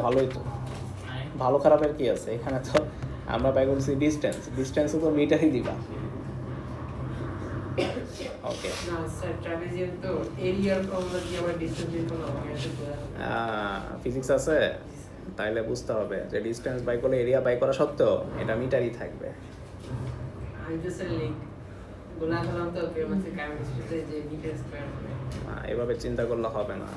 ভালোই তো, ভালো খারাপের কি আছে এখানে? তো আমরা পাই করছি ডিস্টেন্স তো মিটারই দিবা। ওকে, না স্যার ট্রাপিজিয়াম তো এরিয়ার ফর্মুলা দিয়ে আবার ডিসটেন্স বের করা হবে ফিজিক্স আছে, তাইলে বুঝতে হবে যে ডিস্টেন্স বাই করলে এরিয়া বাই করা সত্ত্বেও এটা মিটারই থাকবে। আমি তো স্যার লিখ গোলা খেলাম তো কেমিস্ট্রি কেমিস্ট্রিতে যে মিটার স্কয়ার হবে। এভাবে চিন্তা করলে হবে না,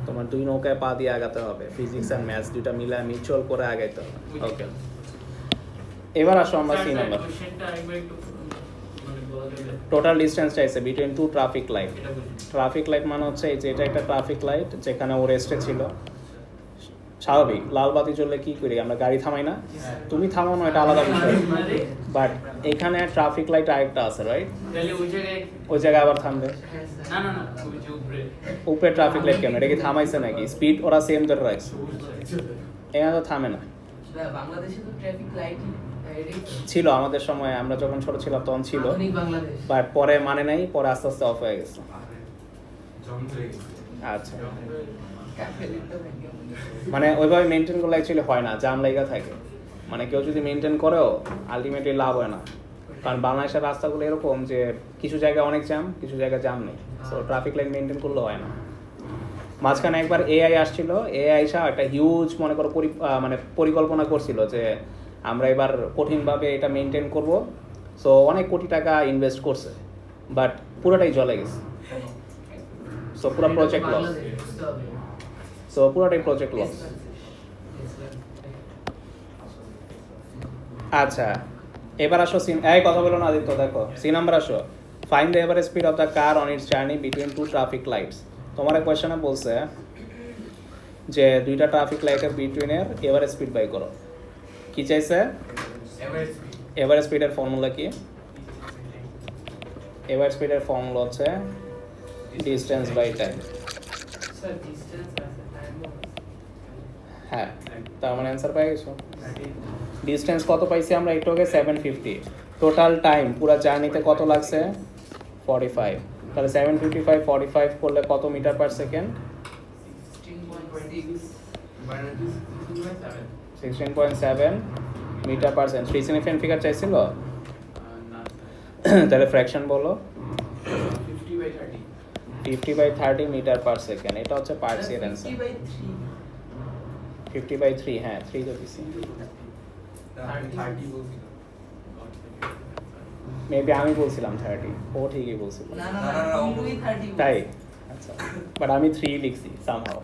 তোমার দুই নৌকায় পা দিয়ে আগাতে হবে, ফিজিক্স আর ম্যাথস দুইটা মিলে মিউচুয়াল করে আগাইতে হবে। ওকে, এবার আসো আমরা সি নাম্বার। টোটাল ডিস্টেন্স চাইছে between two traffic light. Traffic light মানে হচ্ছে এই যে এটা একটা ট্রাফিক লাইট যেখানে ও রেস্টে ছিল। স্বাভাবিক লাল বাতি জ্বললে কি করি আমরা, গাড়ি থামাই না? তুমি থামাও না, এটা আলাদা বিষয়, বাট এখানে ট্রাফিক লাইট আরেকটা আছে, রাইট? ওই জায়গায় আবার থামবে উপরে ট্রাফিক লাইট কেন? এটা কি থামাইছে নাকি? স্পিড ওরা সেম ধরে রাখছে, এখানে তো থামে না। বাংলাদেশে তো ট্রাফিক লাইট ছিল আমাদের সময়, আমরা যখন ছোট ছিলাম তখন ছিল, বাট পরে মানে নাই, পরে আস্তে আস্তে অফ হয়ে গেছে। আচ্ছা, মানে ওইভাবে মেনটেন করলে অ্যাকচুয়ালি হয় না, জাম লাগা থাকে। মানে কেউ যদি মেনটেন করেও আলটিমেটলি লাভ হয় না, কারণ বাংলাদেশের রাস্তাগুলো এরকম যে কিছু জায়গায় অনেক জ্যাম, কিছু জায়গায় জ্যাম নেই, সো ট্রাফিক লাইট মেনটেন করলে হয় না। মাঝখানে একবার এআই আসছিল, এআই এসে একটা হিউজ মনে করো মানে পরিকল্পনা করছিল যে আমরা এবার কঠিনভাবে এটা মেনটেন করব, সো অনেক কোটি টাকা ইনভেস্ট করছে, বাট পুরোটাই জ্বলে গেছে, সো পুরো প্রজেক্ট লস। সো পুরোটাই প্রজেক্ট লস। আচ্ছা, এবার আসো এই কথা বলো না আদিত্য, দেখো সি নাম্বার আসো। Find the average speed of the car on its journey between two traffic lights. তোমার কোয়েশ্চনে বলছে যে দুইটা ট্রাফিক লাইটের বিটুইনের এভারেজ স্পিড বাই করো। কি চাইছে? এভারেজ স্পিডের ফর্মুলা কি? এভারেজ স্পিডের ফর্মুলা হচ্ছে ডিস্টেন্স বাই টাইম। হ্যাঁ, তার মানে অ্যান্সার পাই গেছো। ডিস্টেন্স কত পাইছি আমরা একটু আগে? 750। টোটাল টাইম পুরো জার্নিতে কত লাগছে? 45। তাহলে 755 45 করলে কত metre per second? 16.7 metre per second. 3 significant figure চাইছিল, তাহলে ফ্র্যাকশন বলো। 50/30 মিটার পার সেকেন্ড, এটা হচ্ছে পার্ট সি এর অ্যান্সার। 50/3, হ্যাঁ 3 তো দিছি। মেবি আমি বলছিলাম 30, ও ঠিকই বলছিল। তাই? আচ্ছা, বাট আমি 3 লিখছি সামহাও।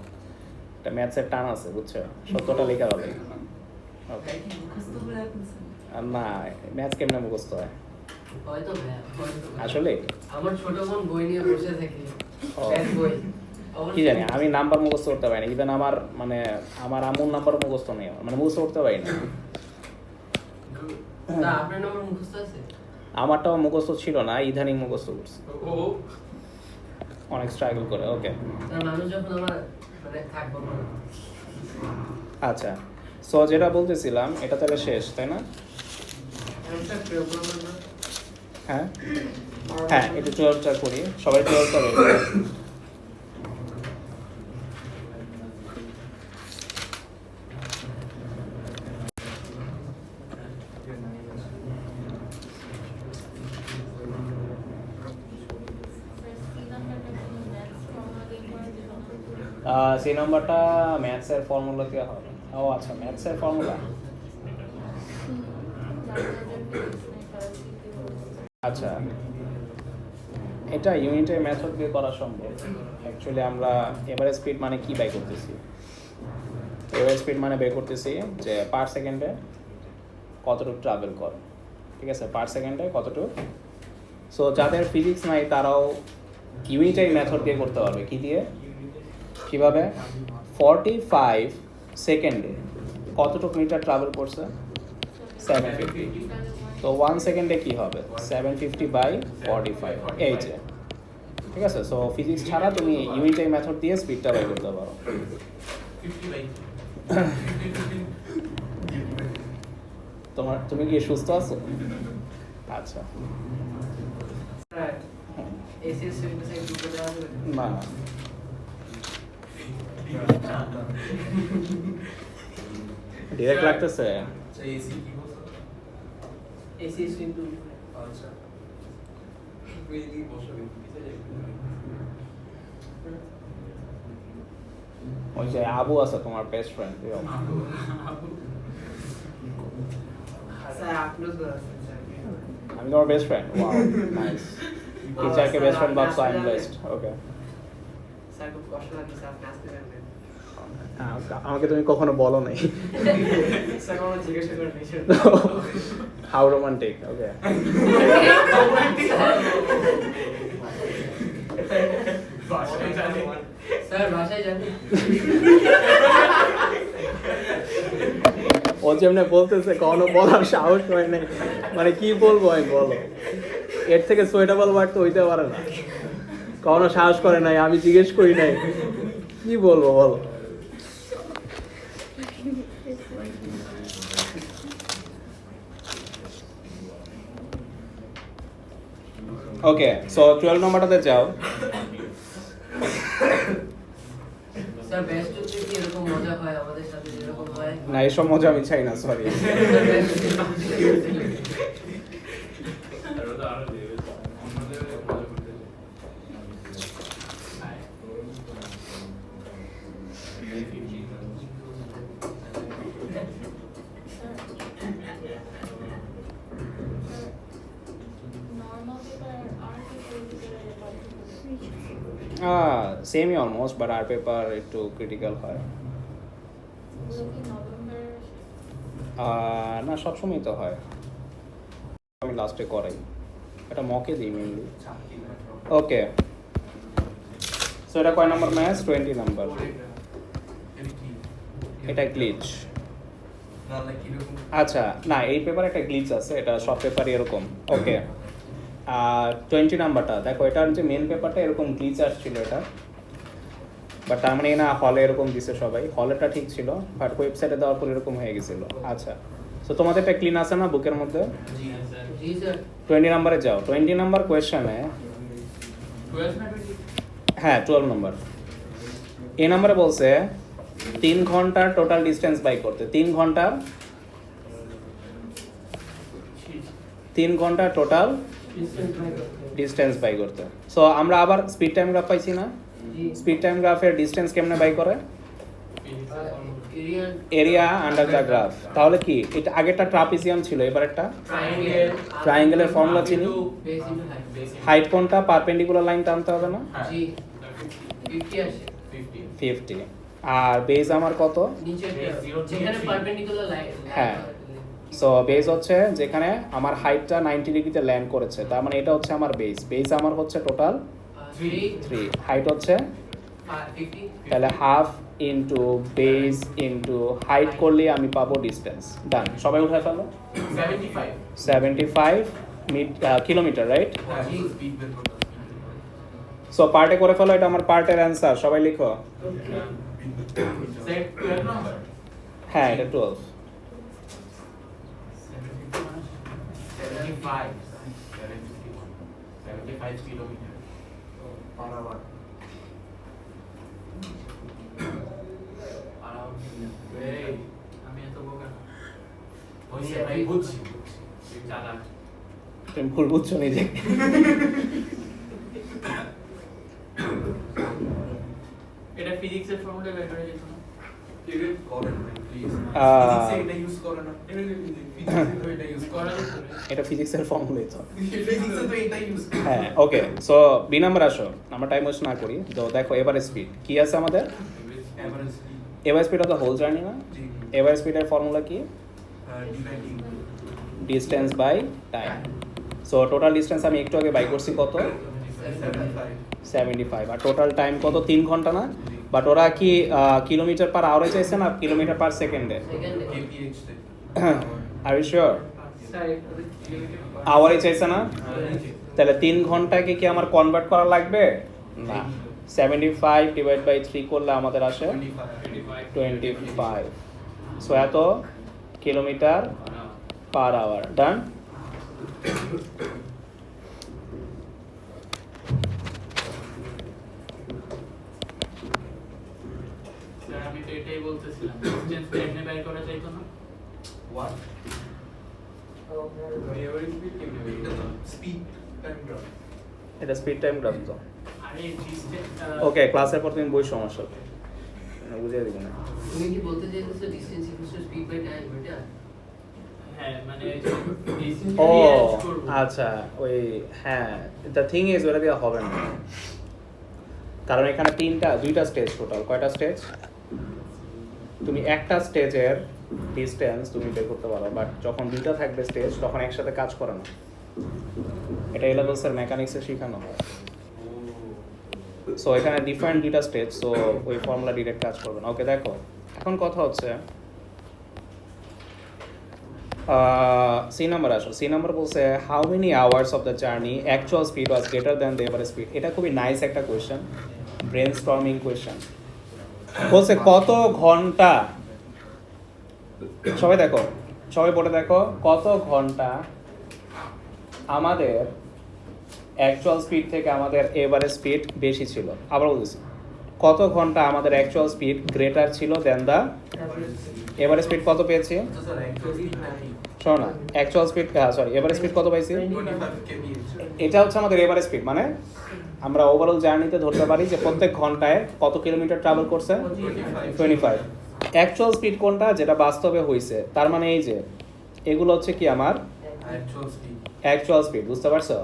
এটা ম্যাথসের টান আছে, বুঝছো? সত্যটা লেখা হবে। ওকে, না ম্যাথস কেমনে মুখস্থ হয়? আসলে আমার ছোট বোন বই নিয়ে বসে থাকে, বই কি জানি, আমি নাম্বার মুখস্থ করতে পারি না, ইভেন আমার মানে আমার আম্মুর নাম্বার মুখস্থ নেই, মানে মুখস্থ করতে পারি না। না আপনার নাম্বার মুখস্থ আছে? আমারটাও মুখস্থ ছিল না, ইদানিং মুখস্থ করছি, অনেক স্ট্রাগল করে। ওকে, মানুষ যখন আমার মানে থাকবো না। আচ্ছা, সো যেটা বলতেছিলাম এটা তাহলে শেষ, তাই না? হ্যাঁ হ্যাঁ, একটু 12টা করি, সবাই 12টা রয়েছে। সেই নাম্বারটা ম্যাথসের ফর্মুলা দিয়ে হবে। ও আচ্ছা, ম্যাথসের ফর্মুলা। আচ্ছা, এটা ইউনিটের মেথড দিয়ে করা সম্ভব। অ্যাকচুয়ালি আমরা এভারেজ স্পিড মানে কি বাই করতেছি? এভারেজ স্পিড মানে বের করতেছি যে পার সেকেন্ডে কতটুকু ট্রাভেল করে, ঠিক আছে? পার সেকেন্ডে কতটুকু। সো যাদের ফিজিক্স নাই তারাও ইউনিটের মেথড দিয়ে করতে পারবে। কি দিয়ে? কীভাবে? 45 সেকেন্ডে কতটুকু মিটার ট্রাভেল করছে? 750। তো 1 সেকেন্ডে কী হবে? 750/45, এই যে, ঠিক আছে? সো ফিজিক্স ছাড়া তুমি ইউনিটারি মেথড দিয়ে স্পিডটা বের করতে পারো। তুমি কি সুস্থ আছো? আচ্ছা, না ডিরেক্ট লাগতেছে। আচ্ছা এসি কি বলছো? এসি কিন্তু আচ্ছা এই বসো পিছে যাই। ওই যে আবু আছে তোমার বেস্ট ফ্রেন্ড, স্যার আপনিও তো আছেন স্যার। আমি তোমার বেস্ট ফ্রেন্ড। Wow nice. টিচারকে বেস্ট ফ্রেন্ড ভাবছো, I am blessed. Okay, sir খুব কষ্ট লাগছে আপনি আসতে পারবেন। আমাকে তুমি কখনো বলো নাই। স্যার কোনো জিজ্ঞাসা করেন নাই স্যার। How romantic. ওকে, বাসায় জানি। স্যার ভাষায় জানি। ও যেমনি বলতেছে কখনো বলার সাহস হয় নাই, মানে কি বলবো আমি, বলো। এর থেকে সোয়েটেবল ওয়ার্ড তো হইতে পারে না। কখনো সাহস করে নাই, আমি জিজ্ঞেস করি নাই, কি বলবো বলো। ওকে, সো 12 নম্বরটাতে যাও। স্যার বেস্ট হচ্ছে কি এরকম মজা হয় আমাদের সাথে যেরকম হয়। না, এসব মজা আমি চাই না, সরি। আর ওটা আরো দেবে আমাদের মজা করতে। সেমই অলমোস্ট, বাট আর পেপার একটু ক্রিটিক্যাল হয়। না, সবসময় তো হয়, আমি লাস্টে করাই, এটা মকে দিই মেনলি। ওকে, সো এটা কয় নাম্বার ম্যাচ? 20 নাম্বার। এটা গ্লিচ। না লাইক কিরকম? আচ্ছা, না এই পেপারে একটা গ্লিচ আছে, এটা সব পেপারই এরকম। ওকে, 20 নাম্বারটা দেখো, এটার যে মেন পেপারটা এরকম গ্লিচ আসছিল এটা, বাট তার মানে না হলে এরকম দিছে সবাই, হলেটা ঠিক ছিল, বাট ওয়েবসাইটে দেওয়ার পর এরকম হয়ে গেছিল। আচ্ছা, সো তোমাদের এটা ক্লিন আছে না বুকের মধ্যে? জি স্যার। জি স্যার। 20 নাম্বারে যাও। 20 নাম্বার কোয়েশ্চেনে, 12 না 20? হ্যাঁ 12 নাম্বার, এই নাম্বারে বলছে 3 ঘন্টার টোটাল ডিস্টেন্স বাই করতে। 3 ঘন্টার টোটাল ডিস্টেন্স বাই করতে। সো আমরা আবার স্পিড টাইম গ্রাফ পাইছি না? জি। স্পিড টাইম গ্রাফের ডিস্টেন্স কেমনে বাই করে? Area area under the graph. তাহলে কি এটা আগেরটা ট্রাপিজিয়াম ছিল, এবার একটা ট্রায়াঙ্গেল। ট্রায়াঙ্গেলের ফর্মুলা চিনি। Base into height. হাইট কোনটা? পারপেন্ডিকুলার লাইন টানতে হবে না? জি 50 আসে। 50। আর বেস আমার কত? নিচে Base zero to যেখানে 3. Perpendicular line. হ্যাঁ। সো বেস হচ্ছে যেখানে আমার হাইটটা 90 ডিগ্রিতে ল্যান্ড করেছে, তার মানে এটা হচ্ছে আমার বেস। বেস আমার হচ্ছে টোটাল 3, হাইট হচ্ছে 50। তাহলে half into base into height করলে আমি পাবো ডিস্টেন্স। ডান, সবাই উঠায় ফেলো। 75 75 কিলোমিটার, রাইট? জি স্পিড বের করতে। সো পার্টে করে ফেলো, এটা আমার পার্টের অ্যান্সার, সবাই লিখো। Set 12 number. হ্যাঁ, এটা 12। 75 কিলোমিটার পার আওয়ার। আমি এত বোকা না। হইছে ভাই, বুঝছি চালাক। তুমি ভুল বুঝছো নিজে। এটা ফিজিক্সের ফর্মুলা বের করে যেত না। এটা করেন ভাই প্লিজ। আহ, ফিজিক্সে এটা ইউজ করে না। ফিজিক্সে তো এটা ইউজ করে না। এটা ফিজিক্সের ফর্মুলাই তো। ফিজিক্সে তো এটা ইউজ করে। হ্যাঁ, ওকে, সো বি নাম্বার আসো, আমরা টাইম ওয়েস্ট না করি। তো দেখো এবারে স্পিড কি আছে আমাদের? Average speed. এবার speed of the whole journey না? জি। এবার স্পিডের ফর্মুলা কি? Dividing distance by time. So total distance আমি একটু আগে বাই করছি কত? 75 75। আর টোটাল টাইম কত? 3 ঘন্টা না? বাট ওরা কি কিলোমিটার পার আওয়ারে চাইছে না কিলোমিটার পার সেকেন্ডে? সেকেন্ডে। kph তে। Are you sure? স্যার আওয়ারে চাইছে না? তাহলে 3 ঘন্টাকে কি আমার কনভার্ট করা লাগবে? না, 75 ডিভাইড বাই 3 করলে আমাদের আসে 25। সো এত কিলোমিটার পার আওয়ার। ডান। ডিসটেন্স কেমনে বের করা যাইতো না? What? Oh, Average speed কেমনে বের এটা তো speed time graph. এটা স্পিড টাইম গ্রাফ তো। আরে ডিসটেন্স ওকে, ক্লাসের পর তুমি বই সমস্যা বুঝিয়ে দিব না। তুমি কি বলতে চাইছো distance equals to speed by time এটা? হ্যাঁ মানে ডিসটেন্স ও করব আচ্ছা, ওই হ্যাঁ, দ্য থিং ইজ ওটা দিয়ে হবে না, কারণ এখানে দুইটা স্টেজ টোটাল। কয়টা স্টেজ? তুমি একটা স্টেজের ডিসটেন্স তুমি বের করতে পারো, বাট যখন দুইটা থাকবে স্টেজ তখন একসাথে কাজ করে না। এটা এলেভেলসের মেকানিক্সে শেখানো হয়। সো এখানে ডিফারেন্ট দুইটা স্টেজ, সো ওই ফর্মুলা ডিরেক্ট কাজ করবে না। ওকে দেখো, এখন কথা হচ্ছে সি নাম্বার আসো। সি নাম্বার বলছে how many hours of the journey actual speed was greater than the average speed. এটা খুবই নাইস একটা কোয়েশ্চেন, ব্রেন স্টর্মিং কোয়েশ্চেন। বলছে কত ঘন্টা, সবাই দেখো, সবাই বোর্ডে দেখো, কত ঘন্টা আমাদের অ্যাকচুয়াল স্পিড থেকে আমাদের এভারেজ স্পিড বেশি ছিল। আবার বলতেছি, কত ঘন্টা আমাদের অ্যাকচুয়াল স্পিড গ্রেটার ছিল দেন দ্য এভারেজ স্পিড কত পেয়েছি? So sir, actual speed 30. শোনো না, actual speed sorry average speed কত পাইছি? 25 kph. এটা হচ্ছে আমাদের এভারেজ স্পিড, মানে আমরা ওভারঅল জার্নিতে ধরতে পারি যে প্রত্যেক ঘন্টায় কত কিলোমিটার ট্রাভেল করছে? 25। অ্যাকচুয়াল স্পিড কোনটা যেটা বাস্তবে হয়েছে, তার মানে এই যে এগুলো হচ্ছে কি আমার Actual speed. অ্যাকচুয়াল স্পিড, বুঝতে পারছো?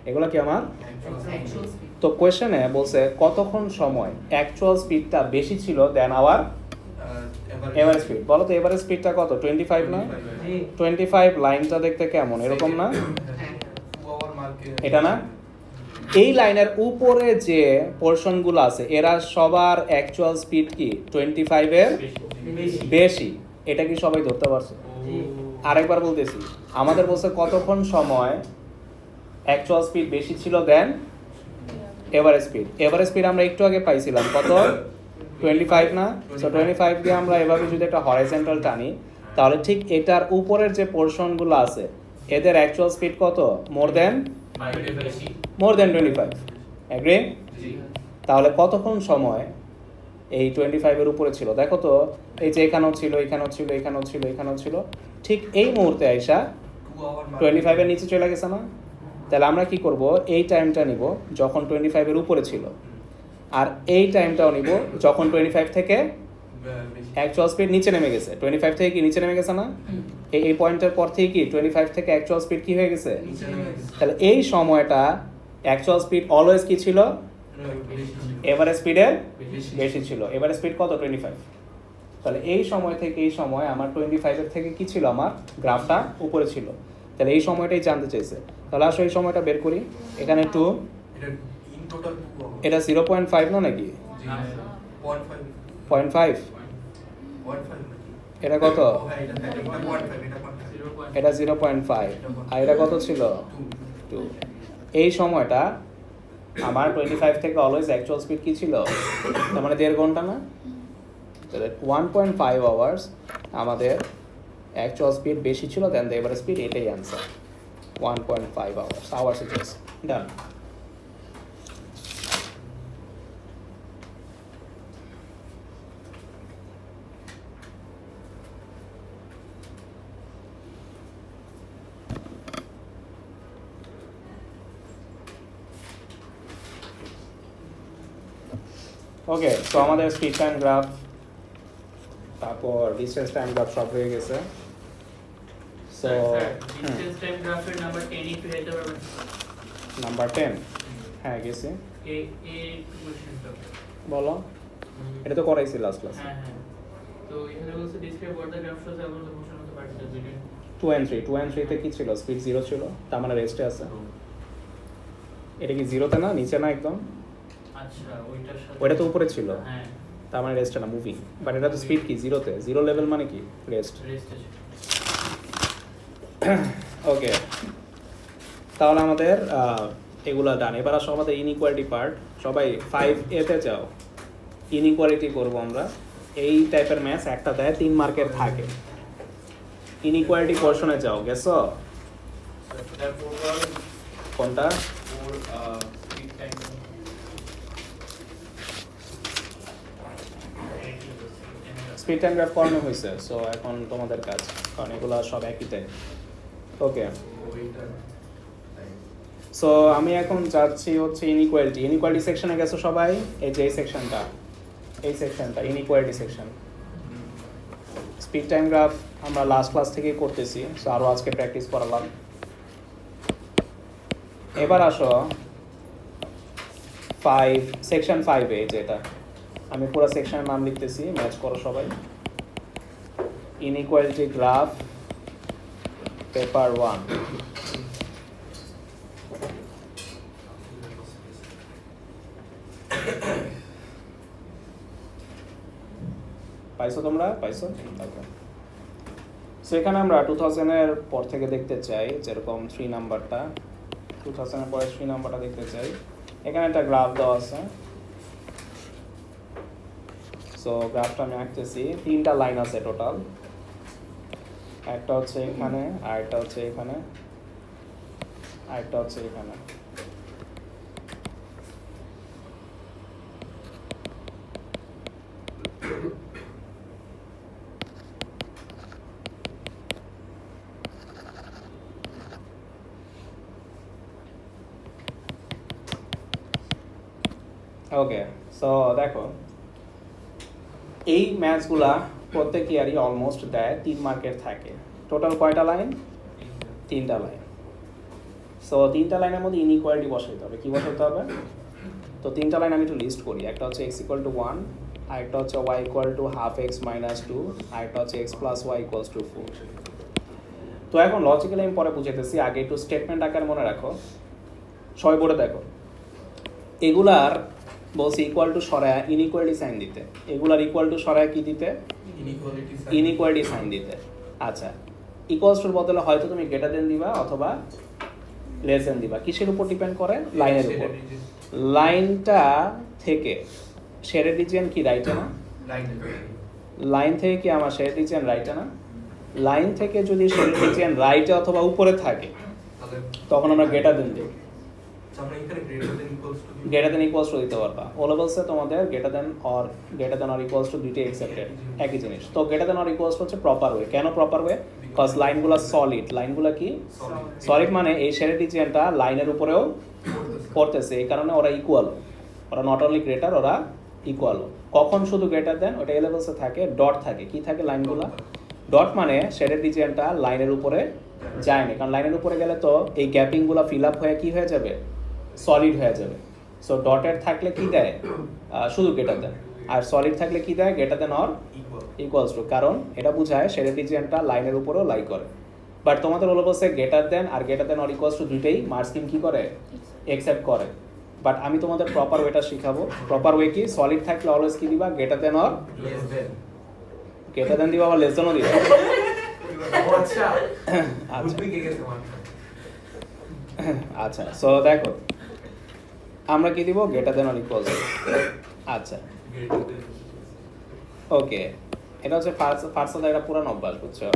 এগুলো কি আমার? Actual actual speed. স্পিড। তো কোয়েশ্চেনে বলছে কতক্ষণ সময় অ্যাকচুয়াল স্পিডটা বেশি ছিল দেন আওয়ার এভারেজ স্পিড। বলো তো এভারেজ স্পিডটা কত? 25 না? 25 লাইনটা দেখতে কেমন, এরকম না? হ্যাঁ 2 hour mark. এটা না? এই লাইনের উপরে যে পোরশনগুলো আছে এরা সবার অ্যাকচুয়াল স্পিড কি 25 এর বেশি। এটা কি সবাই ধরতে পারছে? আরেকবার বলতেছি, আমাদের বলছে কতক্ষণ সময় অ্যাকচুয়াল স্পিড বেশি ছিল দেন এভারেজ স্পিড। এভারেজ স্পিড আমরা একটু আগে পাইছিলাম কত? 25 না? সো 25 দিয়ে আমরা এভাবে যদি একটা হরাইজন্টাল টানি, তাহলে ঠিক এটার উপরের যে পোরশনগুলো আছে এদের অ্যাকচুয়াল স্পিড কত? মোর দেন 25। এগ্রি? তাহলে কতক্ষণ সময় এই 25 এর উপরে ছিল? দেখো তো, এই যে এখানেও ছিল, এখানেও ছিল, এখানেও ছিল, এখানেও ছিল, ঠিক এই মুহূর্তে আইসা 2 hour mark. 25 এর নিচে চলে গেছে না? তাহলে আমরা কি করব, এই টাইমটা নিব যখন 25 এর উপরে ছিল, আর এই টাইমটাও নিব যখন 25 থেকে বেশি। অ্যাকচুয়াল স্পিড নিচে নেমে গেছে। 25 থেকে কি নিচে নেমে গেছে না? এই পয়েন্টের পর থেকে কি 25 থেকে অ্যাকচুয়াল স্পিড কি হয়ে গেছে? নিচে নেমে গেছে। তাহলে এই সময়টা অ্যাকচুয়াল স্পিড অলওয়েজ কি ছিল? বেশি ছিল। এভারেজ স্পিডের বেশি। বেশি ছিল। এভারেজ স্পিড কত? 25। তাহলে এই সময় থেকে এই সময় আমার 25 এর থেকে কি ছিল? আমার গ্রাফটা উপরে ছিল। তাহলে এই সময়টাই জানতে চাইছে। তাহলে আসলে এই সময়টা বের করি। এখানে 2, এটা in total 2 hour. এটা 0.5 না নাকি? জি, 0.5. 0.5, 0.5 নাকি? এটা কত? ও হ্যাঁ, এটা 0.5, এটা 0.5. এটা 0.5, আর এটা কত ছিল? 2। এই সময়টা আমার 25 থেকে অলওয়েজ অ্যাকচুয়াল স্পিড কি ছিল? তার মানে 1.5 ঘন্টা না? তাহলে 1.5 আওয়ার্স আমাদের অ্যাকচুয়াল স্পিড বেশি ছিল দেন দ্য এভারেজ স্পিড। এটাই answer, 1.5 hours. Hours it is done. Okay, তো আমাদের স্পিড টাইম গ্রাফ, তারপর ডিসটেন্স টাইম গ্রাফ সব হয়ে গেছে। সো ডিসটেন্স টাইম গ্রাফের নাম্বার 10 একটু হেল্প করবেন? নাম্বার 10, হ্যাঁ গেছি। এই কোশ্চেনটা বলো, এটা তো করাইছি লাস্ট ক্লাস। হ্যাঁ হ্যাঁ, তো এখানে বলছে describe what the graph shows about the motion of the particle between 2 and 3, 2 and 3 তে কি ছিল? স্পিড 0 ছিল, তার মানে রেস্টে আছে। এটা কি 0 তে না, নিচে না একদম? আচ্ছা ওইটার সাথে ওইটা তো উপরে ছিল, হ্যাঁ তার মানে রেস্টে না, মুভিং। বাট এটা তো স্পিড কি 0 তে, 0 লেভেল মানে কি রেস্ট। রেস্ট আছে। ওকে, তাহলে আমাদের এগুলা ডান। এবার আসো আমাদের ইনইকুয়ালিটি পার্ট। সবাই 5A তে যাও, ইনইকুয়ালিটি করব আমরা। এই টাইপের ম্যাথস একটা দেয় 3 মার্কের থাকে। ইনইকুয়ালিটি পোরশনে যাও, গেছো? কোনটা? স্পিড টাইম গ্রাফ করানো হয়েছে, সো এখন তোমাদের কাজ, কারণ এগুলো সব একই টাইপ। ওকে, সো আমি এখন যাচ্ছি হচ্ছে ইনইকুয়ালিটি সেকশনে গেছো সবাই? এই যে এই সেকশনটা inequality section. Speed time graph আমরা লাস্ট ক্লাস থেকেই করতেছি, সো আরও আজকে প্র্যাকটিস করালাম। এবার আসো সেকশন 5 যেটা আমি পুরো সেকশনের নাম লিখতেছি, ম্যাচ করো সবাই। Inequality graph paper 1। পাইছো তোমরা? পাইছো? ওকে, সো এখানে আমরা 2000-এর পর থেকে দেখতে চাই, যেরকম 3 নাম্বারটা, 2000-এর পরে 3 নাম্বারটা দেখতে চাই। এখানে একটা গ্রাফ দেওয়া আছে, সো গ্রাফটা আমি আঁকতেছি। 3টা লাইন আছে টোটাল, একটা হচ্ছে এখানে, আরেকটা হচ্ছে এখানে, আরেকটা হচ্ছে এখানে। ওকে, সো দেখো এই ম্যাচগুলা প্রত্যেক ইয়ারই অলমোস্ট দেয় 3 মার্কের থাকে। টোটাল কয়টা লাইন? 3টা লাইন। সো 3টা লাইনের মধ্যে ইনইকুয়ালিটি বসাইতে হবে। কি বসাইতে হবে? তো 3টা লাইন আমি একটু লিস্ট করি। একটা হচ্ছে x = 1, আরেকটা হচ্ছে y = ½ x - 2, আরেকটা হচ্ছে x + y = 4। তো এখন লজিক্যালি আমি পরে বুঝাইতেছি, আগে একটু স্টেটমেন্ট আকারে মনে রাখো। সবাই বোর্ডে দেখো, এগুলার বলছি ইকুয়াল টু সরায়া ইনইকুয়ালিটি সাইন দিতে, এগুলার ইকুয়াল টু সরায়া কি দিতে? ইনইকুয়ালিটি সাইন দিতে। আচ্ছা, ইকুয়ালস টুর বদলে হয়তো তুমি গ্রেটার দেন দিবা অথবা লেস দেন দিবা। কিসের উপর ডিপেন্ড করে? লাইনের উপর। লাইনটা থেকে শেডেড রিজিয়ন কি রাইটে না? লাইন থেকে কি আমার শেডেড রিজিয়ন রাইটে না? লাইন থেকে যদি শেডেড রিজিয়ন রাইটে অথবা উপরে থাকে তখন আমরা গ্রেটার দেন দিই। গ্রেটার দেন ইকুয়ালস টু দিতে পারবা। ও লেভেলসে তোমাদের greater than or equals to দুইটাই অ্যাকসেপ্টেড, একই জিনিস। তো greater than or equals two হচ্ছে প্রপার ওয়ে। কেন প্রপার ওয়ে? কজ লাইনগুলো সলিড। লাইনগুলো কি সলিড? মানে এই শেডেড রিজিয়নটা লাইনের উপরেও পড়তেছে, এই কারণে ওরা ইকুয়াল। ওরা নট অনলি গ্রেটার, ওরা ইকুয়াল। কখন শুধু গ্রেটার দেন? ওটা এ লেভেলসে থাকে, ডট থাকে। কি থাকে? লাইনগুলো ডট, মানে শেডেড রিজিয়নটা লাইনের উপরে যায় না, কারণ লাইনের উপরে গেলে তো এই গ্যাপিংগুলো ফিল আপ হয়ে কি হয়ে যাবে? সলিড হয়ে যাবে। সো ডটের থাকলে কি দেয়? শুধু গ্রেটার দেন। আর সলিড থাকলে কি দেয়? Greater than or equals two. কারণ এটা বোঝায় শেডেড রিজিয়নটা লাইনের উপরেও লাই করে। বাট তোমাদের হলো বলছে গ্রেটার দেন আর greater than or equals to দুইটাই মার্কসকিম কি করে? অ্যাকসেপ্ট করে। বাট আমি তোমাদের প্রপার ওয়েটা শিখাবো। প্রপার ওয়ে কি? সলিড থাকলে অলওয়েজ কি দিবা? Greater than or greater than দিবা, আবার লেস দেনও দিবা। আচ্ছা আচ্ছা, সো দেখো আমরা কি দিব? Greater than or equals two. আচ্ছা, ওকে, এটা হচ্ছে ফার্স্ট এটা পুরান অভ্যাস, বুঝছো?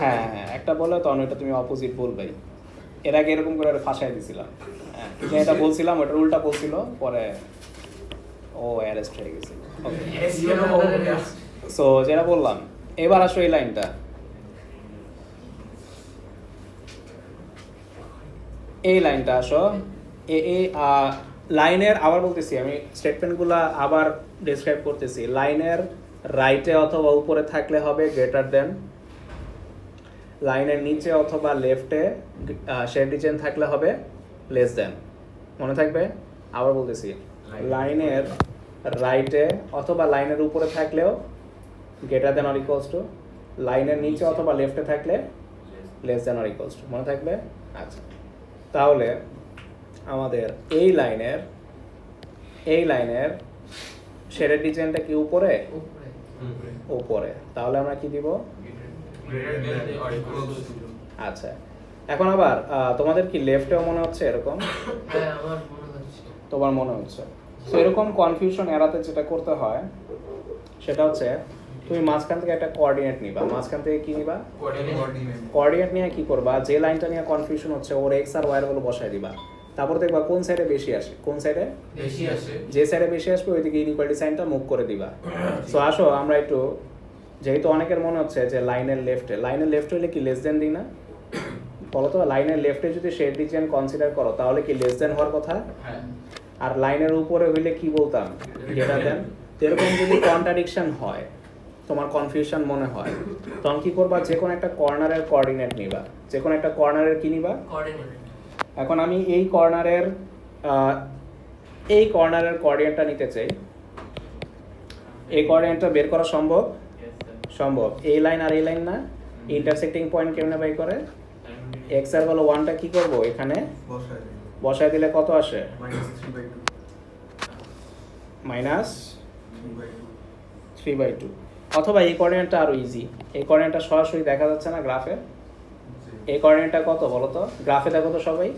হ্যাঁ হ্যাঁ, একটা বলে তখন ওইটা তুমি অপোজিট বলবেই। এর আগে এরকম করে ফাঁসাই দিছিলাম। হ্যাঁ, এটা বলছিলাম, ওটার উল্টা বলছিল, পরে ও অ্যারেস্ট হয়ে গেছে। সো যেটা বললাম, এবার আসো এই লাইনটা। এই লাইনটা আসো, এই লাইনের, আবার বলতেছি আমি স্টেটমেন্টগুলো আবার ডেসক্রাইব করতেছি। লাইনের রাইটে অথবা উপরে থাকলে হবে গ্রেটার দেন, লাইনের নিচে অথবা লেফটে শেড রিজিয়ন থাকলে হবে লেস দেন। মনে থাকবে? আবার বলতেছি, লাইনের রাইটে অথবা লাইনের উপরে থাকলেও greater than or equals two, লাইনের নিচে অথবা লেফটে থাকলে less than or equals two. মনে থাকবে? আচ্ছা, তাহলে আমাদের এই লাইনের শেডেড রিজিয়নটা কি উপরে? উপরে। তাহলে আমরা কি দিব? আচ্ছা, এখন আবার তোমাদের কি লেফটেও মনে হচ্ছে এরকম? হ্যাঁ, আমার মনে হচ্ছে। তোমার মনে হচ্ছে। তো এরকম কনফিউশন এড়াতে যেটা করতে হয় সেটা হচ্ছে তুমি মাঝখান থেকে একটা কোঅর্ডিনেট নিবা। মাঝখান থেকে কি নিবা? কোঅর্ডিনেট নিয়ে কি করবা? যে লাইনটা নিয়ে কনফিউশন হচ্ছে ওর এক্স আর ওয়াই এর গুলো বসায় দিবা। তারপর দেখবা কোন সাইডে বেশি আসে, কোন সাইডে বেশি আসে যে সাইডে বেশি আসবে ওইদিকে ইনইকুয়ালিটি সাইনটা মুভ করে দিবা। সো আসো আমরা একটু, যেহেতু অনেকের মনে হচ্ছে যে লাইনের লেফট হলে কি লেস দেন দিই না, বলো তো লাইনের লেফটে যদি শেড রিজিয়ন কনসিডার করো তাহলে কি লেস দেন হওয়ার কথা, হ্যাঁ আর লাইনের উপরে হইলে কি বলতাম গ্রেটার দেন। এরকম যদি কন্ট্রাডিকশন হয়, তোমার কনফিউশন মনে হয়, তখন কি করবা, যে কোনো একটা কর্নারের কোঅর্ডিনেট নিবা, যে কোনো একটা কর্নারের কি নিবা। কোঅর্ডিনেট। এখন আমি এই কর্নারের কোঅর্ডিনেটটা নিতে চাই, এই কোঅর্ডিনেটটা বের করা সম্ভব? সম্ভব। এই লাইন আর এই লাইন না, ইন্টারসেক্টিং পয়েন্ট কেমনে বাই করে, এক্স আর ভ্যালু 1টা কি করব এখানে বসায় দিলে কত আসে, -3/2, অথবা এই কোঅর্ডিনেটটা আরো ইজি, এই কোঅর্ডিনেটটা সরাসরি দেখা যাচ্ছে না গ্রাফে, এই কোঅর্ডিনেটটা কত বলো তো, গ্রাফে দেখো তো সবাই,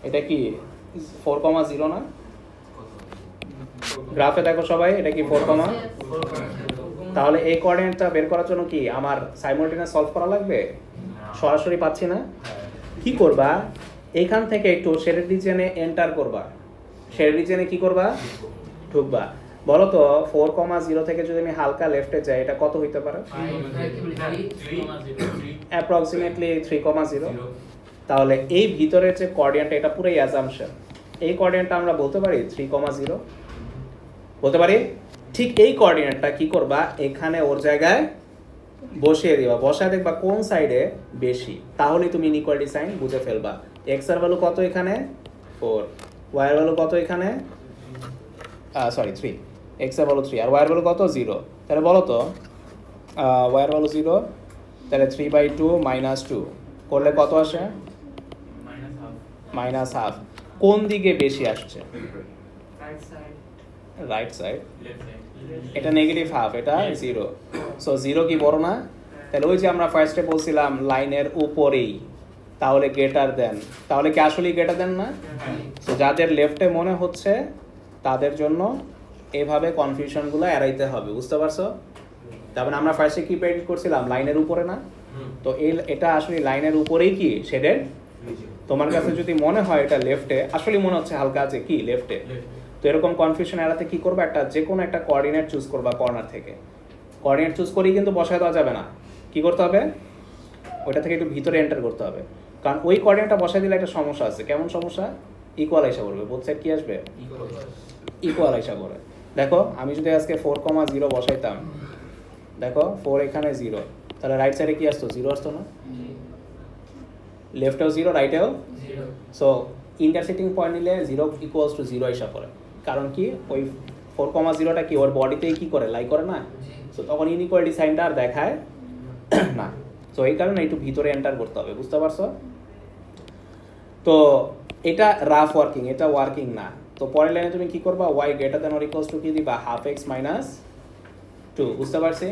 এটা কি 4,0 না, গ্রাফে দেখো সবাই এটা কি 4, তাহলে এই কোঅর্ডিনেটটা বের করার জন্য কি আমার সাইমultaneous সলভ করা লাগবে, সরাসরি পাচ্ছি না, কি করবা এইখান থেকে একটু শেডেড রিজিয়নে এন্টার করবা, শেডেড রিজিয়নে কি করবা ঢুকবা, বলো তো 4,0 থেকে যদি আমি হালকা লেফটে যাই এটা কত হইতে পারে, অ্যাপ্রক্সিমেটলি 3,0। তাহলে এই ভিতরের যে কোঅর্ডিনেটটা এটা পুরোই অ্যাজাম্পশন, এই কোঅর্ডিনেটটা আমরা বলতে পারি 3,0 বলতে পারি। ঠিক এই কোঅর্ডিনেটটা কি করবা এখানে ওর জায়গায় বসিয়ে দিবা, বসায় দেখবা কোন সাইডে বেশি, তাহলে তুমি ইনইকুয়ালিটি সাইন বুঝে ফেলবা। এক্স এর ভ্যালু কত এখানে 4, ওয়াই এর ভ্যালু কত এখানে 3, এক্স এর ভ্যালু 3 আর ওয়াই এর ভ্যালু কত 0, তাহলে বলো তো ওয়াই এর ভ্যালু 0, তাহলে 3/2 -2 করলে কত আসে, -half। কোন দিকে বেশি আসছে, রাইট সাইড। রাইট সাইড, এটা -half, এটা 0, সো 0 কি বড় না, তাহলে ওই যে আমরা ফার্স্টে বলছিলাম লাইনের উপরেই, তাহলে গ্রেটার দেন, তাহলে কি আসলেই গ্রেটার দেন না, সো যাদের লেফটে মনে হচ্ছে তাদের জন্য এভাবে কনফিউশনগুলো এড়াইতে হবে, বুঝতে পারছো। তারপরে আমরা ফার্স্টে কি প্রেডিক্ট করছিলাম লাইনের উপরে না, তো এটা আসলে লাইনের উপরেই কি শেডেড, তোমার কাছে যদি মনে হয় এটা লেফটে, আসলে মনে হচ্ছে হালকা আছে কি লেফটে, তো এরকম কনফিউশন এড়াতে কি করবে, একটা যে কোনো একটা কোঅর্ডিনেট চুজ করবা কর্নার থেকে, কোঅর্ডিনেট চুজ করেই কিন্তু বসায় দেওয়া যাবে না, কি করতে হবে ওইটা থেকে একটু ভিতরে এন্টার করতে হবে, কারণ ওই কোঅর্ডিনেটটা বসায় দিলে একটা সমস্যা আছে, কেমন সমস্যা, ইকুয়াল আইসা করবে, বোথ সাইড কি আসবে ইকুয়াল আইসা করে। দেখো আমি যদি আজকে 4,0 বসাইতাম, দেখো 4 এখানে 0, তাহলে রাইট সাইডে কি আসতো 0 আসতো না, লেফটেও 0 রাইটেও, সো ইন্টারসেক্টিং পয়েন্ট নিলে 0 = 0 আইসা পড়ে, কারণ কি ওই 4,0টা কি ওর বডিতেই কি করে লাই করে না, সো তখন ইনইকুয়ালিটি সাইনটা আর দেখায় না, সো এই কারণে একটু ভিতরে এন্টার করতে হবে, বুঝতে পারছো। তো এটা রাফ ওয়ার্কিং, এটা ওয়ার্কিং না। তো পরের লাইনে তুমি কি করবা, y > কি দিবা, ½ x - 2, বুঝতে পারছি।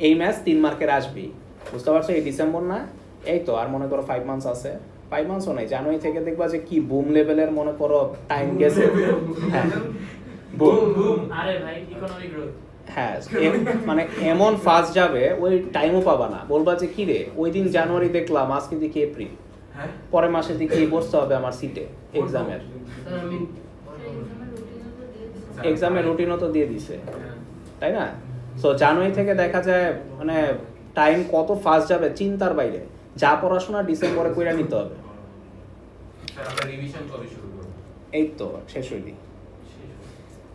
এই ম্যাথ 3 মার্কের আসবি, বুঝতে পারছো। এই ডিসেম্বর না, এই তো আর মনে করো 5 মান্থস আছে, 5 মান্থসও নেই, জানুয়ারি থেকে দেখবা যে কি বুম লেভেলের মনে করো টাইম গেছে, হ্যাঁ বুম, আরে ভাই ইকোনমিক গ্রোথ, হ্যাঁ মানে এমন ফাস্ট যাবে ওই টাইমও পাবা না, বলবা যে কি রে ওই দিন জানুয়ারি দেখলাম আজকে দেখি এপ্রিল, পরের মাসে দেখি বসতে হবে আমার সিটে এক্সামের, স্যার আমি এক্সামের রুটিনও তো দিয়ে দিছে, তাই না। সো জানুয়ারি থেকে দেখা যায় মানে টাইম কত ফাস্ট যাবে চিন্তার বাইরে, যা পড়াশোনা ডিসেম্বরে কইরা নিতে হবে, আমরা রিভিশন কবে শুরু করব, এই তো শেষ হইলি।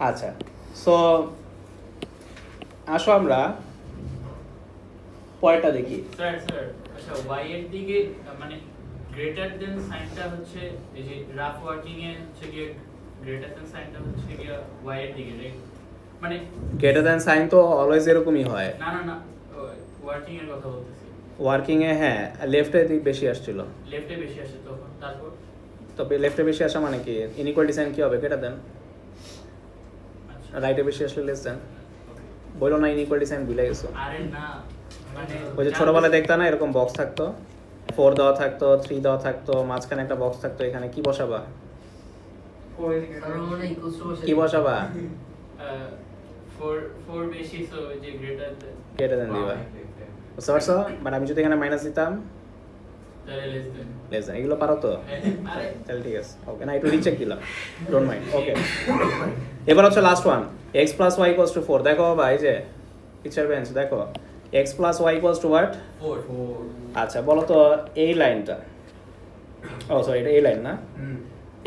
আচ্ছা, সো আসো আমরা পরেরটা দেখি। স্যার আচ্ছা y এর দিকে মানে গ্রেটার দেন সাইনটা হচ্ছে এই যে রাফ ওয়ার্কিং এ হচ্ছে কি গ্রেটার দেন সাইনটা হচ্ছে কি y এর দিকে, রাইট, মানে গ্রেটার দ্যান সাইন তো অলওয়েজ এরকমই হয়, না ওয়ার্কিং এর কথা বলতেছি, ওয়ার্কিং এ হ্যাঁ লেফটে দিক বেশি আসছিল, লেফটে বেশি আসে তখন, তারপর তবে লেফটে বেশি আসা মানে কি ইনইকুয়ালিটি সাইন কি হবে, গ্রেটার দ্যান, আচ্ছা রাইটে বেশি আসলে লেস দ্যান, বলো না ইনইকুয়ালিটি সাইন ভুলে গেছো। আরে না মানে ওই যে ছোটবেলায় দেখতা না এরকম বক্স থাকতো, 4 দেওয়া থাকতো, 3 দেওয়া থাকতো, মাঝখানে একটা বক্স থাকতো, এখানে কি বসাবা, স্যার মনে ইকুয়ালস টু কি বসাবা, 4 বেশি, সো যে গ্রেটার গ্রেটার দ্যান দিবা, বুঝতে পারছো। বাট আমি যদি এখানে মাইনাস দিতাম তাহলে লেস দেন লেস দেন, এগুলো পারো তো? আরে তাহলে ঠিক আছে, ওকে, না একটু রিচেক দিলাম, ডোন্ট মাইন্ড, ওকে। এবার হচ্ছে last one, x plus y equals to 4। দেখো বাবা, এই যে টিচার বেঞ্চ, দেখো x plus y equals to what? 4 আচ্ছা বলো তো এই লাইনটা, ও সরি এটা এই লাইন না,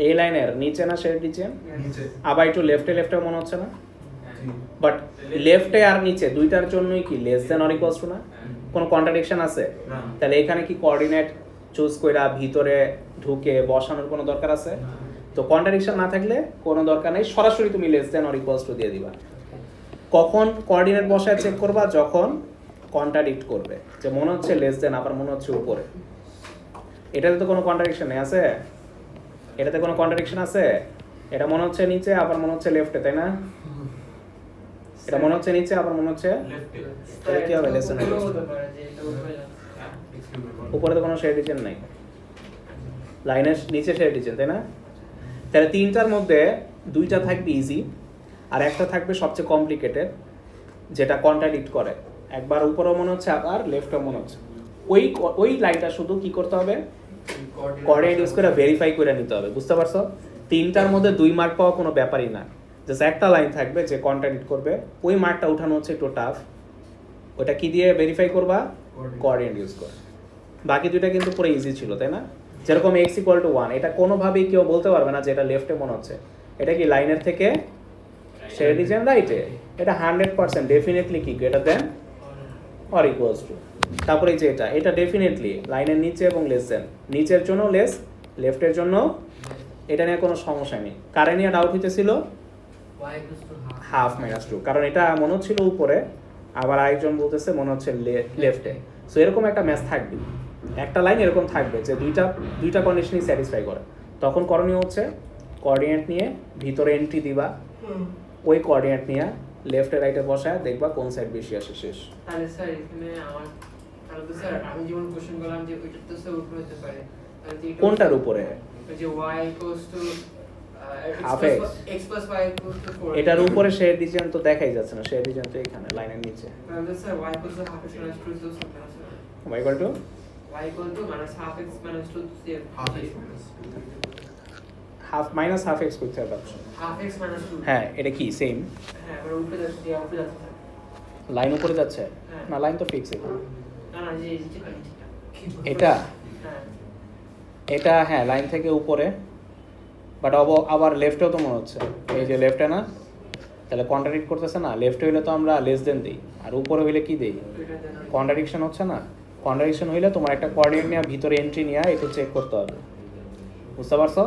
এই লাইনের নিচে না শেড নিচে? নিচে আবার একটু লেফটে লেফটে মনে হচ্ছে না? জি বাট লেফটে আর নিচে দুইটার জন্যই কি less than or equals two না? কোনো কন্ট্রাডিকশন আছে? না তাহলে এখানে কি কোঅর্ডিনেট চুজ কইরা ভিতরে ঢুকে বসানোর কোনো দরকার আছে? তো কন্ট্রাডিকশন না থাকলে কোনো দরকার নেই, সরাসরি তুমি less than or equals two দিয়ে দিবা। কখন কোঅর্ডিনেট বসায় চেক করবা? যখন কন্ট্রাডিক্ট করবে, যে মনে হচ্ছে লেস দেন আবার মনে হচ্ছে উপরে। এটাতে তো কোনো কন্ট্রাডিকশন নেই, আছে? এটাতে কোনো কন্ট্রাডিকশন আছে? এটা মনে হচ্ছে নিচে আবার মনে হচ্ছে লেফটে, তাই না? এটা মনে হচ্ছে নিচে আবার মনে হচ্ছে লেফটে তাহলে কি হবে? লেস দেন উপরেও হতে পারে যে এটা উপরে যাচ্ছে। উপরে তো কোনো শেড ডিজাইন নাই, লাইনের নিচে শেড ডিজাইন, তাই না? তাহলে তিনটার মধ্যে দুইটা থাকবে ইজি আর একটা থাকবে সবচেয়ে কমপ্লিকেটেড, যেটা কন্ট্রাডিক্ট করে। একবার উপরেও মনে হচ্ছে আবার লেফটেও মনে হচ্ছে। ওই লাইনটা শুধু কি করতে হবে? কোঅর্ডিনেট ইউজ করে ভেরিফাই করে নিতে হবে, বুঝতে পারছো? তিনটার মধ্যে 2 মার্ক পাওয়া কোনো ব্যাপারই না, জাস্ট একটা লাইন থাকবে যে কন্ট্রাডিক্ট করবে, ওই মার্কটা উঠানো হচ্ছে একটু টাফ। ওটা কি দিয়ে ভেরিফাই করবা? কোঅর্ডিনেট ইউজ করে। বাকি দুইটা কিন্তু পুরো ইজি ছিল, তাই না? যেরকম x ইকুয়াল টু 1, এটা কোনোভাবেই কেউ বলতে পারবে না যে এটা লেফটে মনে হচ্ছে। এটা কি লাইনের থেকে শেড ডিজাইন রাইটে? এটা 100% ডেফিনেটলি কি greater than or equals two. তারপরে এই যে এটা ডেফিনেটলি লাইনের নিচে এবং লেস দেন, নিচের জন্য লেস, লেফটের জন্য। এটা নিয়ে কোনো সমস্যা নেই। কারে নিয়ে ডাউট হইতেছিল? y equals to half half minus 2, কারণ এটা মনে হচ্ছিল উপরে, আবার আরেকজন বলতেছে মনে হচ্ছে লেফটে। সো এরকম একটা ম্যাচ থাকবে, একটা লাইন এরকম থাকবে যে দুইটা কন্ডিশনই স্যাটিসফাই করে। তখন করণীয় হচ্ছে কোঅর্ডিনেট নিয়ে ভিতরে এন্ট্রি দিবা, ওই কোঅর্ডিনেট নিয়ে লেফটে রাইটে বসায় দেখবা কোন সাইড বেশি আসে, শেষ। তাহলে স্যার এখানে আমার তাহলে তো স্যার আমি যেমন কোশ্চেন করলাম যে ওইটা তো স্যার উপরে হতে পারে, তাহলে তো এটা কোনটার উপরে? ওই যে y equals to Half x. x plus y equals to 4 এটার উপরে শেড ডিজাইন তো দেখাই যাচ্ছে না, শেড ডিজাইন তো এখানে লাইনের নিচে। তাহলে sir y equals to half x minus 2 তো sir y equal to y equal to minus half x minus 2 sir half x minus half minus half x করতে পারছো। half x minus 2 হ্যাঁ, এটা কি সেম? হ্যাঁ মানে উপরে যাচ্ছে যে উপরে যাচ্ছে স্যার। লাইন উপরে যাচ্ছে হ্যাঁ। না, লাইন তো ফিক্স। না না যে যেটা এটা হ্যাঁ এটা হ্যাঁ লাইন থেকে উপরে, বাট আবার লেফটেও তো মনে হচ্ছে, এই যে লেফটে না, তাহলে কন্ট্রাডিক্ট করতেছে না? লেফটে হইলে তো আমরা লেস দেন দিই, আর উপরে হইলে কি দিই? এটা দেন কন্ট্রাডিকশন হচ্ছে না? কন্ট্রাডিকশন হইলে তোমার একটা কোঅর্ডিনেট নিয়ে ভিতরে এন্ট্রি নিয়ে একটু চেক করতে হবে, বুঝতে পারছো?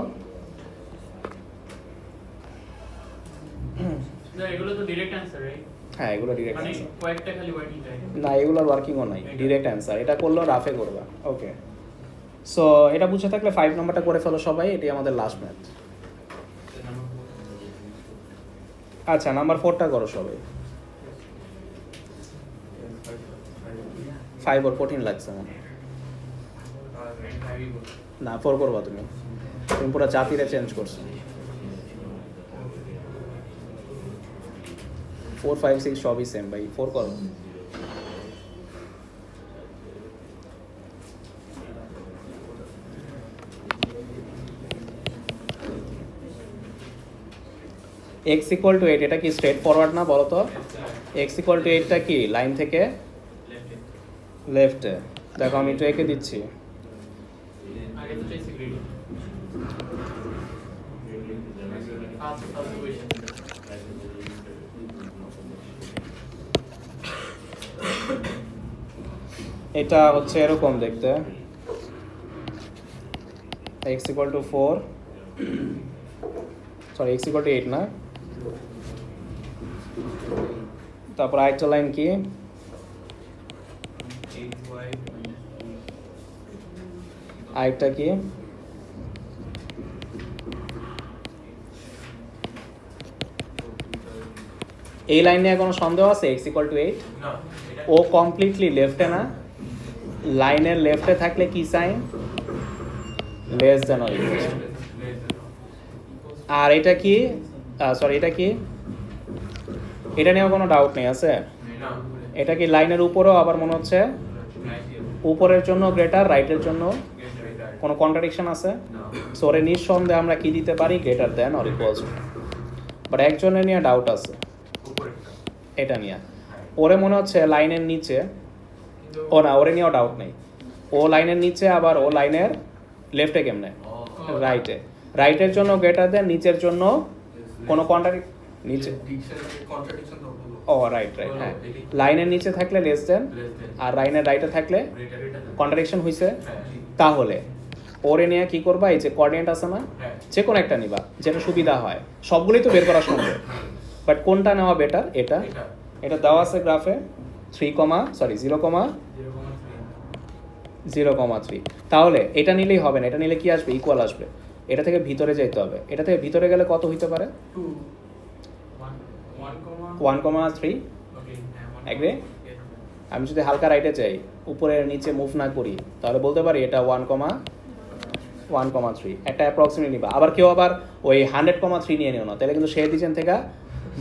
না এগুলো তো ডাইরেক্ট অ্যানসার রাইট, হ্যাঁ, এগুলো ডিরেক্ট মানে অ্যান্সার কয়েকটা খালি ওয়ার্কিং টাইম। না, এগুলোর ওয়ার্কিংও নাই, ডিরেক্ট অ্যান্সার। এটা করলেও রাফে করবা, ওকে। সো এটা বুঝে থাকলে 5 নম্বরটা করে ফেলো সবাই, এটি আমাদের লাস্ট ম্যাথ। আচ্ছা, নাম্বার 4টা করো সবাই। 5 ওর কঠিন লাগছে আমার। না, 4 করবা তুমি পুরো জাতিরে চেঞ্জ করছো। 4, 5, 6 সবই সেম ভাই, 4 করো। x ইকুয়াল টু 8, এটা কি স্ট্রেট ফরওয়ার্ড না বলো তো? x ইকুয়াল টু 8টা কি লাইন থেকে লেফটে? দেখো আমি একটু এঁকে দিচ্ছি। আগে তো চাইছি গ্রেড ফার্স্ট কোয়েশ্চেন। এটা হচ্ছে এরকম দেখতে, x equal to 4, sorry x equal to 8 না। তারপর আরেকটা লাইন কি? আরেকটা কি? এই লাইন নিয়ে কোনো সন্দেহ আছে? x ইকুয়াল টু 8, না ও কমপ্লিটলি লেফটে না? লাইনের লেফটে থাকলে কি sign? Less than or equal to. আর এটা কি? সরি এটা কি? এটা নিয়েও কোনো ডাউট নেই, আছে? এটা কি লাইনের উপরেও আবার মনে হচ্ছে উপরের জন্য গ্রেটার, রাইটের জন্য কোনো কন্ট্রাডিকশন আছে? সো ওরে নিঃসন্দেহে আমরা কি দিতে পারি, greater than or equals two. But একজনের নিয়ে ডাউট আছে এটা নিয়ে, ওরে মনে হচ্ছে লাইনের নিচে, ও না ওরে নিয়েও ডাউট নেই, ও লাইনের নিচে আবার ও লাইনের লেফটে কেমনে, রাইটে, রাইটের জন্য গ্রেটার দেন, নিচের জন্য কোনো নিচে, ও রাইট রাইট, হ্যাঁ লাইনের নিচে থাকলে লেস দেন আর লাইনের রাইটে থাকলে কন্ট্রাডিকশন হইছে। তাহলে ওরে নিয়ে কি করবা, এই যে কোঅর্ডিনেট আছে না, যে কোনো একটা নিবা যেটা সুবিধা হয়, সবগুলোই তো বের করা সম্ভব, বাট কোনটা নেওয়া বেটার, এটা এটা দেওয়া আছে গ্রাফে 0,3। তাহলে এটা নিলেই হবে না, এটা নিলে কি আসবে, ইকুয়াল আসবে, এটা থেকে ভিতরে যাইতে হবে, এটা থেকে ভিতরে গেলে কত হইতে পারে, 1,3। এগ্রি? আমি যদি হালকা রাইটে চাই, উপরে নিচে মুভ না করি, তাহলে বলতে পারি এটা 1,3। একটা অ্যাপ্রক্সিমেট নিবা। আবার কেউ আবার ওই 100,3 নিয়ে নিও না, তাহলে কিন্তু শেয়ার ডিজাইন থেকে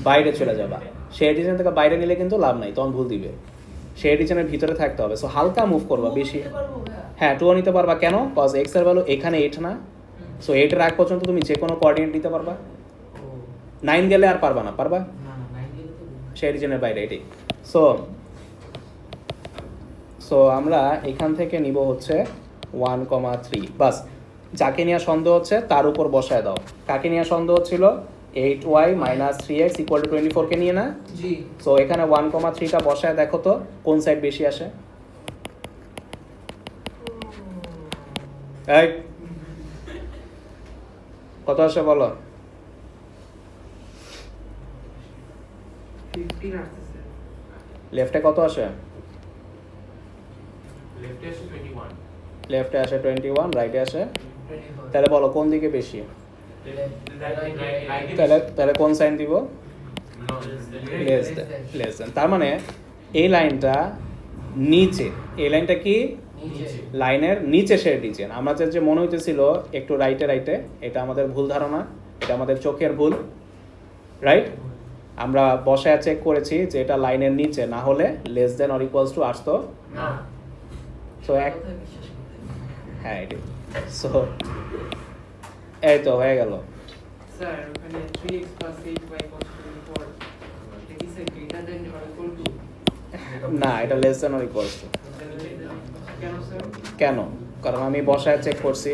বাইরে চলে যাবা। শেয়ার ডিজাইন থেকে বাইরে নিলে কিন্তু লাভ নাই, তখন ভুল দিবে। শেয়ার ডিজাইনের ভিতরে থাকতে হবে। সো হালকা মুভ করবা, বেশি হ্যাঁ 2 নিতে পারবা। কেন? কজ এক্স এর ভ্যালু এখানে 8 না, সো 8 এর আগ পর্যন্ত তুমি যে কোনো কোঅর্ডিনেট দিতে পারবা। 9 গেলে আর পারবা না, পারবা শেয়ার ডিজাইনের বাইরে, এটাই। সো আমরা এখান থেকে নিব হচ্ছে 1,3। বাস, যাকে নিয়ে সন্দেহ হচ্ছে তার উপর বসায় দাও। কাকে নিয়ে সন্দেহ হচ্ছিল? 8y - 3x = 24 কে নিয়ে না? জি। সো এখানে 1,3টা বসায় দেখো তো কোন সাইড বেশি আসে। এই কত আসে বলো? 15 আসছে। লেফটে কত আসে? লেফটে আসে 21, রাইটে আসে, তাহলে বলো কোন দিকে বেশি? তাহলে কোন সাইন দিব? Less than. তার মানে এই লাইনটা নিচে, এই লাইনটা কি লাইনের নিচে শেয়ার ডিজাইন। আমাদের যে মনে হইতেছিল একটু রাইটে, এটা আমাদের ভুল ধারণা, এটা আমাদের চোখের ভুল, রাইট? আমরা বসায় চেক করেছি যে এটা লাইনের নিচে, না হলে less than or equals two আসতো না। সো হ্যাঁ এটাই। সো এই তো হয়ে গেল। স্যার ওখানে 3x + 8y = 24 এটা কি sir greater than or equal two? না, এটা less than or equals two. কেন স্যার? কেন? কারণ আমি বসায় চেক করছি,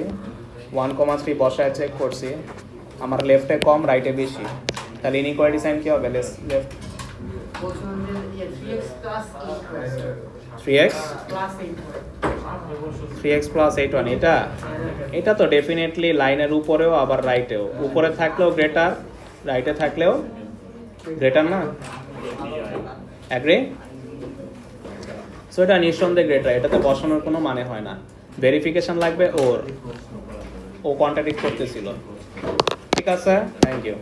1,3 বসায় চেক করছি, আমার লেফটে কম রাইটে বেশি, তাহলে ইনইকুয়ালিটি সাইন কি হবে? লেফট বলছিলাম যে 3x + 8y 3x + 8y + 8y। এটা তো ডেফিনেটলি লাইনের উপরেও আবার রাইটেও, উপরে থাকলেও গ্রেটার, রাইটে থাকলেও গ্রেটার না? অ্যাগ্রি? সো এটা নিঃসন্দেহে গ্রেটার, এটাতে বসানোর কোনো মানে হয় না। ভেরিফিকেশন লাগবে ওর, ও কন্ট্রাডিক্ট করতেছিল। ঠিক আছে, থ্যাংক ইউ।